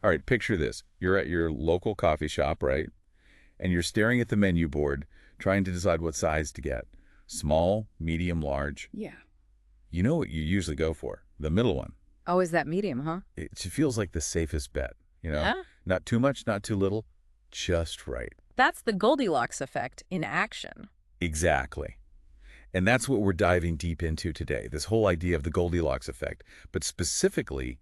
All right, picture this. You're at your local coffee shop, right? And you're staring at the menu board, trying to decide what size to get. Small, medium, large. Yeah. You know what you usually go for, the middle one. Oh, is that medium, huh? It feels like the safest bet, you know? Yeah. Not too much, not too little, just right. That's the Goldilocks effect in action. Exactly. And that's what we're diving deep into today, this whole idea of the Goldilocks effect, but specifically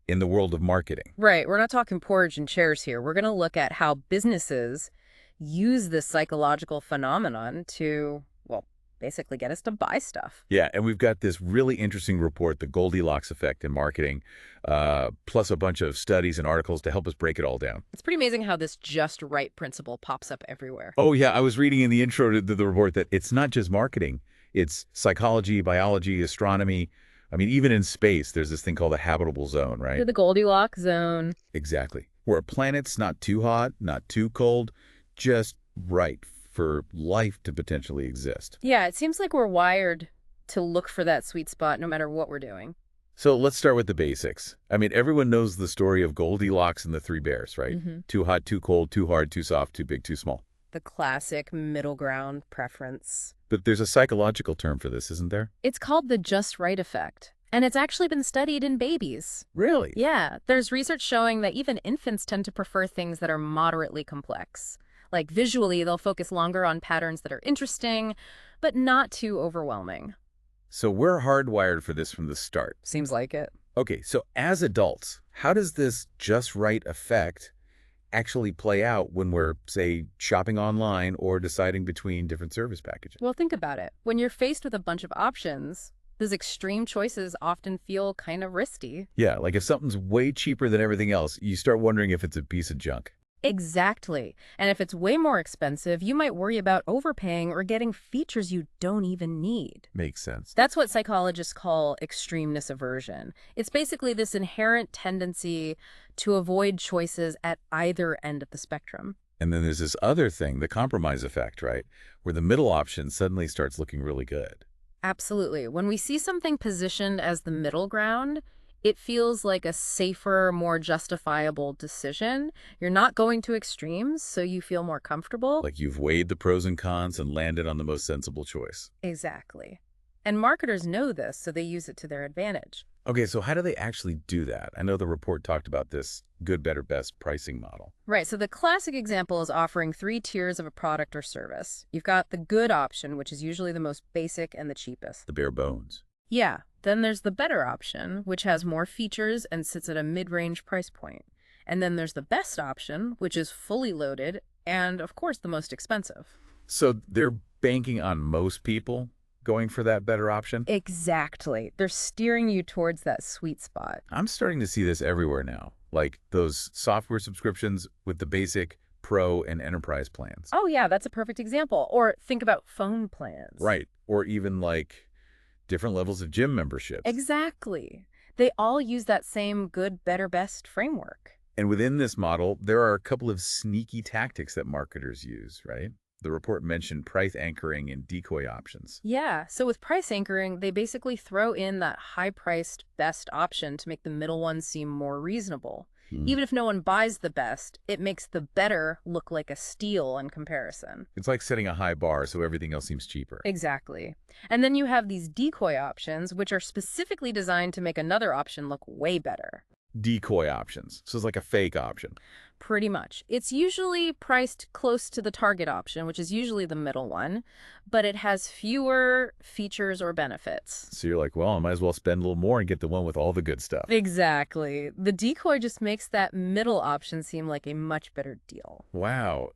in the world of marketing. Right. We're not talking porridge and chairs here. We're going to look at how businesses use this psychological phenomenon to, well, basically get us to buy stuff. Yeah, and we've got this really interesting report, the Goldilocks Effect in marketing, plus a bunch of studies and articles to help us break it all down. It's pretty amazing how this just right principle pops up everywhere. Oh, yeah, I was reading in the intro to the report that it's not just marketing. It's psychology, biology, astronomy. I mean, even in space, there's this thing called the habitable zone, right? The Goldilocks zone. Exactly. Where a planet's not too hot, not too cold, just right for life to potentially exist. Yeah, it seems like we're wired to look for that sweet spot no matter what we're doing. So let's start with the basics. I mean, everyone knows the story of Goldilocks and the Three Bears, right? Too hot, too cold, too hard, too soft, too big, too small. The classic middle ground preference. But there's a psychological term for this, isn't there? It's called the just right effect. And it's actually been studied in babies. Really? Yeah, there's research showing that even infants tend to prefer things that are moderately complex. Like visually, they'll focus longer on patterns that are interesting, but not too overwhelming. So we're hardwired for this from the start. Seems like it. Okay, so as adults, how does this just right effect actually play out when we're, say, shopping online or deciding between different service packages? Well, think about it. When you're faced with a bunch of options, those extreme choices often feel kind of risky. Yeah, like if something's way cheaper than everything else, you start wondering if it's a piece of junk. Exactly. And if it's way more expensive, you might worry about overpaying or getting features you don't even need. Makes sense. That's what psychologists call extremeness aversion. It's basically this inherent tendency to avoid choices at either end of the spectrum. And then there's this other thing, the compromise effect, right? Where the middle option suddenly starts looking really good. Absolutely. When we see something positioned as the middle ground, it feels like a safer, more justifiable decision. You're not going to extremes, so you feel more comfortable. Like you've weighed the pros and cons and landed on the most sensible choice. Exactly. And marketers know this, so they use it to their advantage. Okay, so how do they actually do that? I know the report talked about this good, better, best pricing model. Right, so the classic example is offering 3 tiers of a product or service. You've got the good option, which is usually the most basic and the cheapest. The bare bones. Yeah, then there's the better option, which has more features and sits at a mid-range price point. And then there's the best option, which is fully loaded and, of course, the most expensive. So they're banking on most people going for that better option? Exactly. They're steering you towards that sweet spot. I'm starting to see this everywhere now, like those software subscriptions with the basic, pro, and enterprise plans. Oh, yeah, that's a perfect example. Or think about phone plans. Right, or even like different levels of gym memberships. Exactly. They all use that same good, better, best framework. And within this model, there are a couple of sneaky tactics that marketers use, right? The report mentioned price anchoring and decoy options. Yeah, so with price anchoring, they basically throw in that high-priced best option to make the middle one seem more reasonable. Even if no one buys the best, it makes the better look like a steal in comparison. It's like setting a high bar so everything else seems cheaper. Exactly. And then you have these decoy options, which are specifically designed to make another option look way better. Decoy options. So it's like a fake option. Pretty much. It's usually priced close to the target option, which is usually the middle one, but it has fewer features or benefits. So you're like, well, I might as well spend a little more and get the one with all the good stuff. Exactly. The decoy just makes that middle option seem like a much better deal. Wow.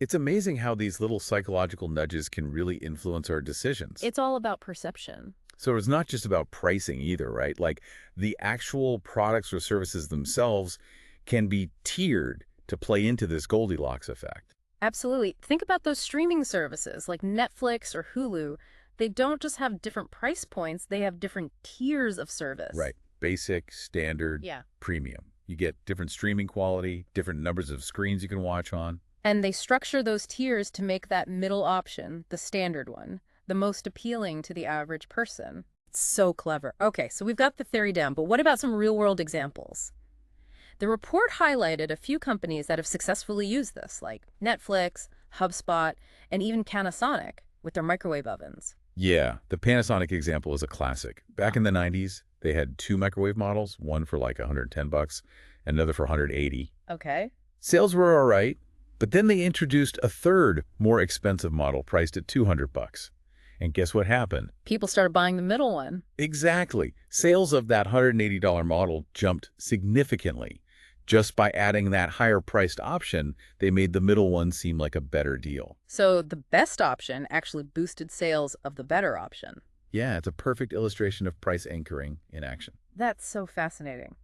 It's amazing how these little psychological nudges can really influence our decisions. It's all about perception. So it's not just about pricing either, right? Like the actual products or services themselves can be tiered to play into this Goldilocks effect. Absolutely. Think about those streaming services like Netflix or Hulu. They don't just have different price points, they have different tiers of service. Right. Basic, standard, Yeah. premium. You get different streaming quality, different numbers of screens you can watch on. And they structure those tiers to make that middle option, the standard one, the most appealing to the average person. It's so clever. Okay, so we've got the theory down, but what about some real-world examples? The report highlighted a few companies that have successfully used this, like Netflix, HubSpot, and even Panasonic with their microwave ovens. Yeah, the Panasonic example is a classic. Back in the 90s, they had two microwave models, one for like 110 bucks, and another for 180. Okay. Sales were all right, but then they introduced a third, more expensive model priced at 200 bucks. And guess what happened? People started buying the middle one. Exactly. Sales of that $180 model jumped significantly. Just by adding that higher-priced option, they made the middle one seem like a better deal. So the best option actually boosted sales of the better option. Yeah, it's a perfect illustration of price anchoring in action. That's so fascinating.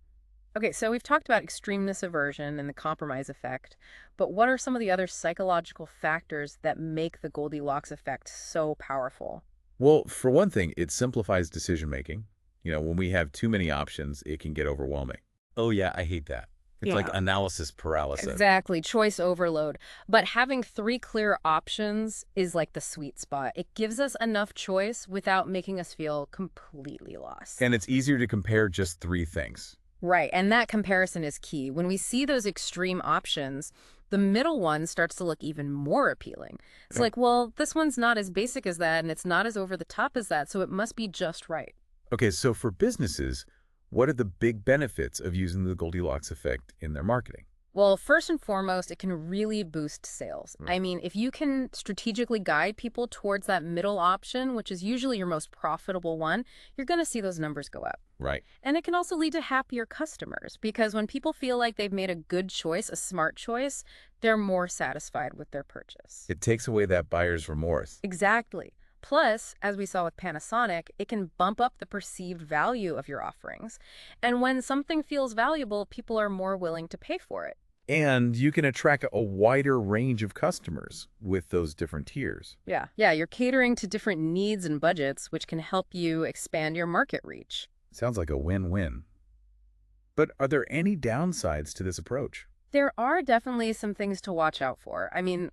Okay, so we've talked about extremeness aversion and the compromise effect, but what are some of the other psychological factors that make the Goldilocks effect so powerful? Well, for one thing, it simplifies decision-making. When we have too many options, it can get overwhelming. Oh yeah, I hate that. It's like Yeah. analysis paralysis. Exactly, choice overload. But having three clear options is like the sweet spot. It gives us enough choice without making us feel completely lost. And it's easier to compare just three things. Right, and that comparison is key. When we see those extreme options, the middle one starts to look even more appealing. It's Yeah. like, well, this one's not as basic as that, and it's not as over the top as that, so it must be just right. Okay, so for businesses, what are the big benefits of using the Goldilocks effect in their marketing? Well, first and foremost, it can really boost sales. I mean, if you can strategically guide people towards that middle option, which is usually your most profitable one, you're going to see those numbers go up. Right. And it can also lead to happier customers because when people feel like they've made a good choice, a smart choice, they're more satisfied with their purchase. It takes away that buyer's remorse. Exactly. Plus, as we saw with Panasonic, it can bump up the perceived value of your offerings. And when something feels valuable, people are more willing to pay for it. And you can attract a wider range of customers with those different tiers. Yeah, you're catering to different needs and budgets, which can help you expand your market reach. Sounds like a win-win. But are there any downsides to this approach? There are definitely some things to watch out for. I mean,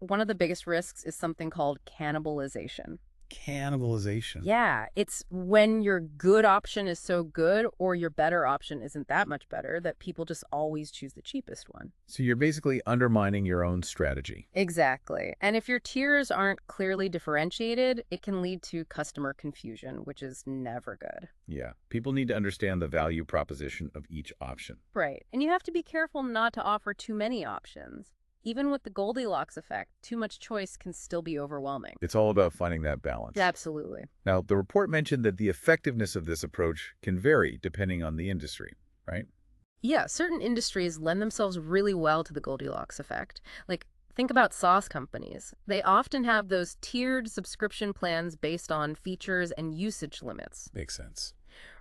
one of the biggest risks is something called cannibalization. Cannibalization. Yeah, it's when your good option is so good or your better option isn't that much better that people just always choose the cheapest one. So you're basically undermining your own strategy. Exactly. And if your tiers aren't clearly differentiated, it can lead to customer confusion, which is never good. Yeah, people need to understand the value proposition of each option. Right. And you have to be careful not to offer too many options. Even with the Goldilocks effect, too much choice can still be overwhelming. It's all about finding that balance. Absolutely. Now, the report mentioned that the effectiveness of this approach can vary depending on the industry, right? Yeah, certain industries lend themselves really well to the Goldilocks effect. Like, think about sauce companies. They often have those tiered subscription plans based on features and usage limits. Makes sense.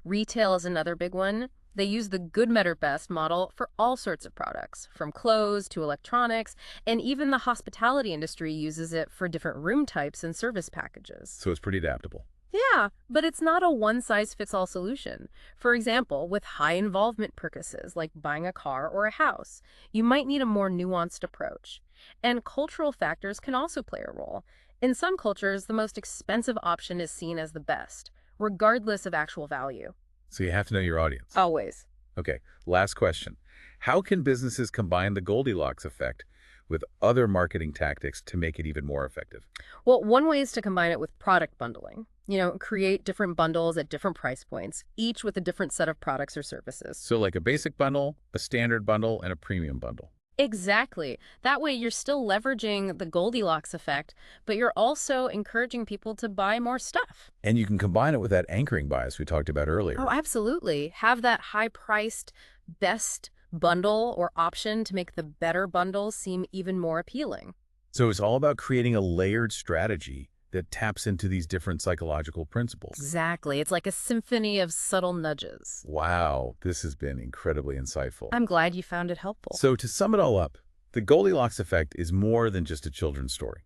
Retail is another big one. They use the good, better, best model for all sorts of products, from clothes to electronics, and even the hospitality industry uses it for different room types and service packages. So it's pretty adaptable. Yeah, but it's not a one-size-fits-all solution. For example, with high-involvement purchases like buying a car or a house, you might need a more nuanced approach. And cultural factors can also play a role. In some cultures, the most expensive option is seen as the best, regardless of actual value. So you have to know your audience. Always. Okay, last question. How can businesses combine the Goldilocks effect with other marketing tactics to make it even more effective? Well, one way is to combine it with product bundling. Create different bundles at different price points, each with a different set of products or services. So like a basic bundle, a standard bundle, and a premium bundle. Exactly. That way, you're still leveraging the Goldilocks effect, but you're also encouraging people to buy more stuff. And you can combine it with that anchoring bias we talked about earlier. Oh, absolutely. Have that high-priced best bundle or option to make the better bundle seem even more appealing. So it's all about creating a layered strategy that taps into these different psychological principles. Exactly. It's like a symphony of subtle nudges. Wow, this has been incredibly insightful. I'm glad you found it helpful. So to sum it all up, the Goldilocks effect is more than just a children's story.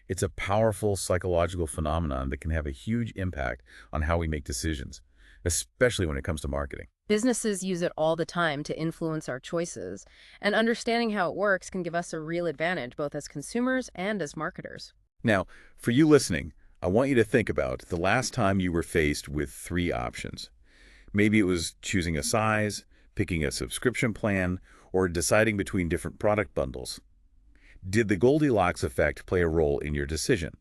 It's a powerful psychological phenomenon that can have a huge impact on how we make decisions, especially when it comes to marketing. Businesses use it all the time to influence our choices, and understanding how it works can give us a real advantage both as consumers and as marketers. Now, for you listening, I want you to think about the last time you were faced with three options. Maybe it was choosing a size, picking a subscription plan, or deciding between different product bundles. Did the Goldilocks effect play a role in your decision?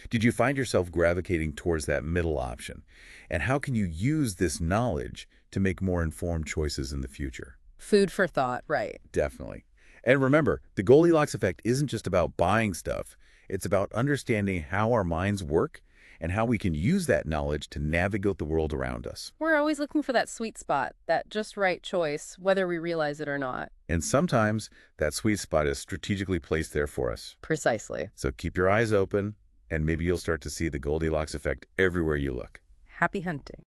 Did you find yourself gravitating towards that middle option? And how can you use this knowledge to make more informed choices in the future? Food for thought, right. Definitely. And remember, the Goldilocks effect isn't just about buying stuff. It's about understanding how our minds work and how we can use that knowledge to navigate the world around us. We're always looking for that sweet spot, that just right choice, whether we realize it or not. And sometimes that sweet spot is strategically placed there for us. Precisely. So keep your eyes open, and maybe you'll start to see the Goldilocks effect everywhere you look. Happy hunting.